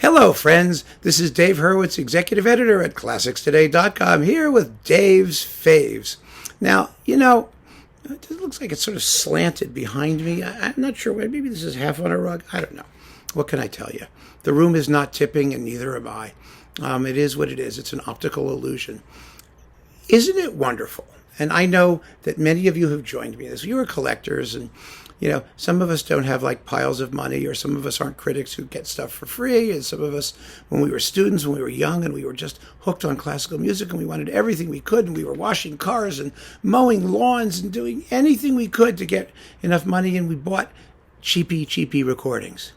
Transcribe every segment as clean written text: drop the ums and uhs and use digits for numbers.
Hello, friends. This is Dave Hurwitz, executive editor at ClassicsToday.com, here with Dave's Faves. Now, it looks like it's sort of slanted behind me. I'm not sure. Maybe this is half on a rug. I don't know. What can I tell you? The room is not tipping, and neither am I. It is what it is. It's an optical illusion. Isn't it wonderful? And I know that many of you have joined me in this. You are collectors, and some of us don't have like piles of money, or some of us aren't critics who get stuff for free, and some of us, when we were students, when we were young, and we were just hooked on classical music, and we wanted everything we could, and we were washing cars and mowing lawns and doing anything we could to get enough money, and we bought cheapy recordings.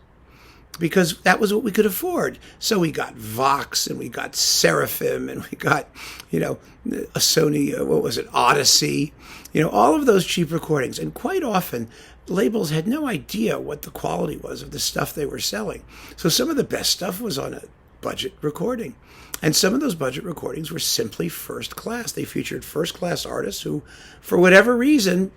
Because that was what we could afford. So we got Vox, and we got Seraphim, and we got, a Sony, Odyssey, all of those cheap recordings. And quite often, labels had no idea what the quality was of the stuff they were selling. So some of the best stuff was on a budget recording. And some of those budget recordings were simply first class. They featured first class artists who, for whatever reason,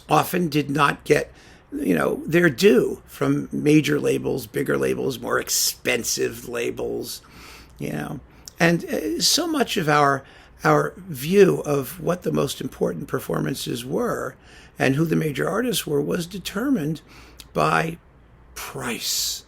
often did not get their due from major labels, bigger labels, more expensive labels, And so much of our view of what the most important performances were and who the major artists were was determined by price,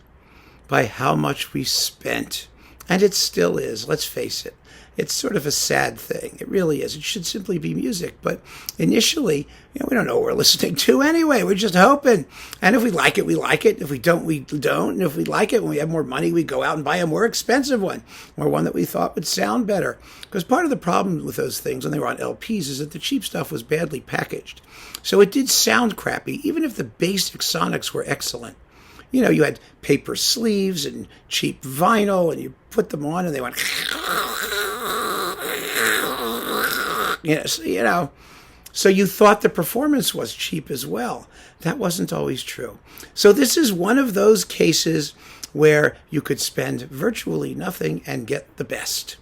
by how much we spent. And it still is, let's face it. It's sort of a sad thing. It really is. It should simply be music. But initially, we don't know what we're listening to anyway. We're just hoping. And if we like it, we like it. If we don't, we don't. And if we like it, when we have more money, we go out and buy a more expensive one, or one that we thought would sound better. Because part of the problem with those things when they were on LPs is that the cheap stuff was badly packaged. So it did sound crappy, even if the basic sonics were excellent. You had paper sleeves and cheap vinyl, and you put them on and they went, so you thought the performance was cheap as well. That wasn't always true. So this is one of those cases where you could spend virtually nothing and get the best.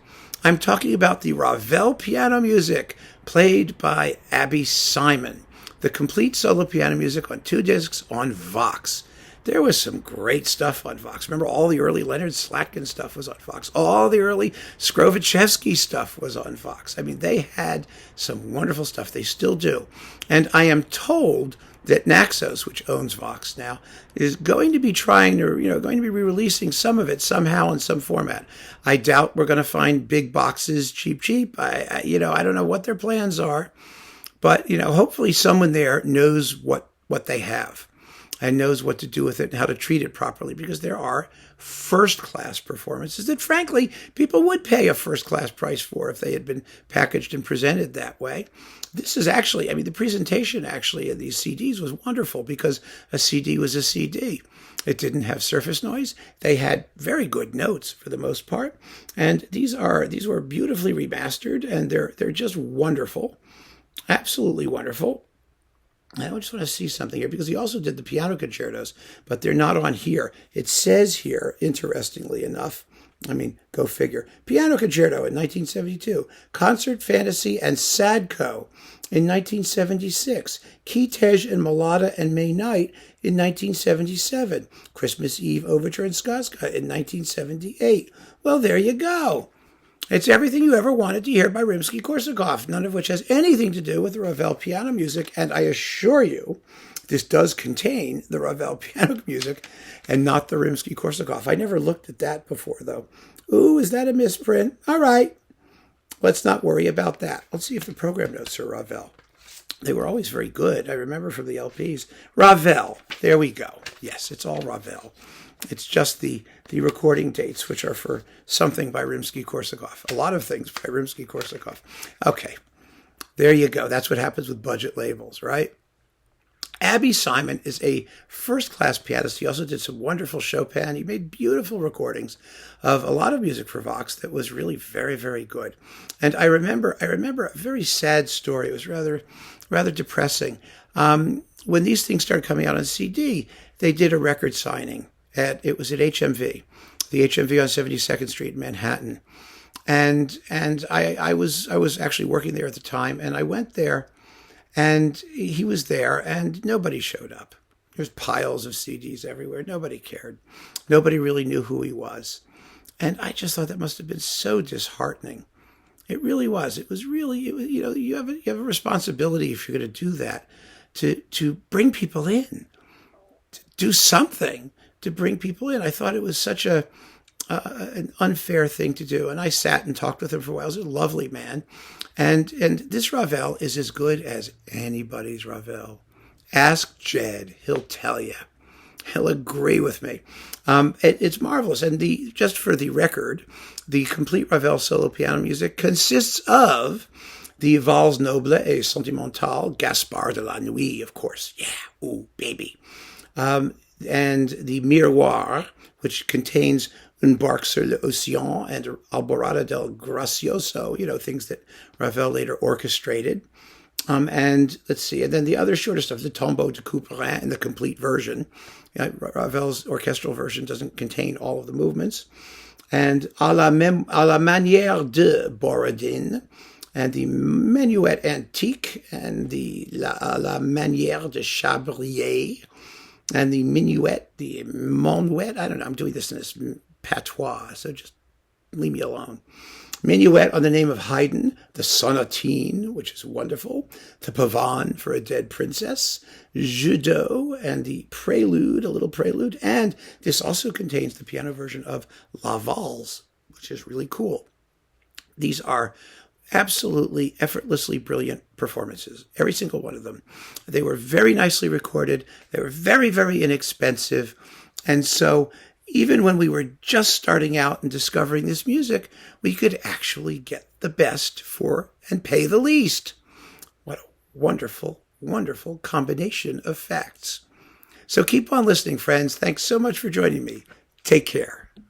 I'm talking about the Ravel piano music played by Abbey Simon, the complete solo piano music on 2 discs on Vox. There was some great stuff on Vox. Remember, all the early Leonard Slatkin stuff was on Vox. All the early Skrovichevsky stuff was on Vox. I mean, they had some wonderful stuff. They still do. And I am told that Naxos, which owns Vox now, is going to be trying to, going to be re-releasing some of it somehow in some format. I doubt we're going to find big boxes cheap. I don't know what their plans are. But, hopefully someone there knows what they have and knows what to do with it and how to treat it properly, because there are first-class performances that, frankly, people would pay a first-class price for if they had been packaged and presented that way. This is actually, the presentation actually of these CDs was wonderful because a CD was a CD. It didn't have surface noise. They had very good notes for the most part. And these were beautifully remastered, and they're just wonderful, absolutely wonderful. I just want to see something here, because he also did the piano concertos, but they're not on here. It says here, interestingly enough, go figure, piano concerto in 1972, concert fantasy and Sadko in 1976, Kitej and Malada and May Night in 1977, Christmas Eve Overture and Skaska in 1978. Well, there you go. It's everything you ever wanted to hear by Rimsky-Korsakov, none of which has anything to do with the Ravel piano music. And I assure you, this does contain the Ravel piano music and not the Rimsky-Korsakov. I never looked at that before, though. Ooh, is that a misprint? All right. Let's not worry about that. Let's see if the program notes are Ravel. They were always very good. I remember from the LPs. Ravel. There we go. Yes, it's all Ravel. It's just the recording dates, which are for something by Rimsky-Korsakov. A lot of things by Rimsky-Korsakov. Okay, there you go. That's what happens with budget labels, right? Abbey Simon is a first-class pianist. He also did some wonderful Chopin. He made beautiful recordings of a lot of music for Vox that was really very, very good. And I remember a very sad story. It was rather depressing. When these things started coming out on CD, they did a record signing. It was at HMV, the HMV on 72nd Street in Manhattan. And I was actually working there at the time, and I went there, and he was there, and nobody showed up. There's piles of CDs everywhere. Nobody cared. Nobody really knew who he was. And I just thought that must have been so disheartening. It really was. It was really, you have a responsibility if you're going to do that, to bring people in, to do something to bring people in. I thought it was such an unfair thing to do. And I sat and talked with him for a while. He was a lovely man. And this Ravel is as good as anybody's Ravel. Ask Jed. He'll tell you. He'll agree with me. It's marvelous. And just for the record, the complete Ravel solo piano music consists of the Valse Noble et Sentimentale, Gaspard de la Nuit, of course. Yeah, ooh, baby. And the Miroir, which contains Un barque sur l'océan and Alborada del Gracioso, things that Ravel later orchestrated. And let's see, and then the other shorter stuff, the Tombeau de Couperin in the complete version. Ravel's orchestral version doesn't contain all of the movements. And à la manière de Borodin, and the Menuet Antique, and the à la manière de Chabrier, and the Minuet, the Monuet. I don't know, I'm doing this in this patois, so just leave me alone. Minuet on the name of Haydn, the Sonatine, which is wonderful, the Pavane for a Dead Princess, Jeu d'eau, and the Prelude, a little prelude, and this also contains the piano version of La Valse, which is really cool. These are absolutely effortlessly brilliant performances, every single one of them. They were very nicely recorded. They were very, very inexpensive. And so even when we were just starting out and discovering this music, we could actually get the best for and pay the least. What a wonderful, wonderful combination of facts. So keep on listening, friends. Thanks so much for joining me. Take care.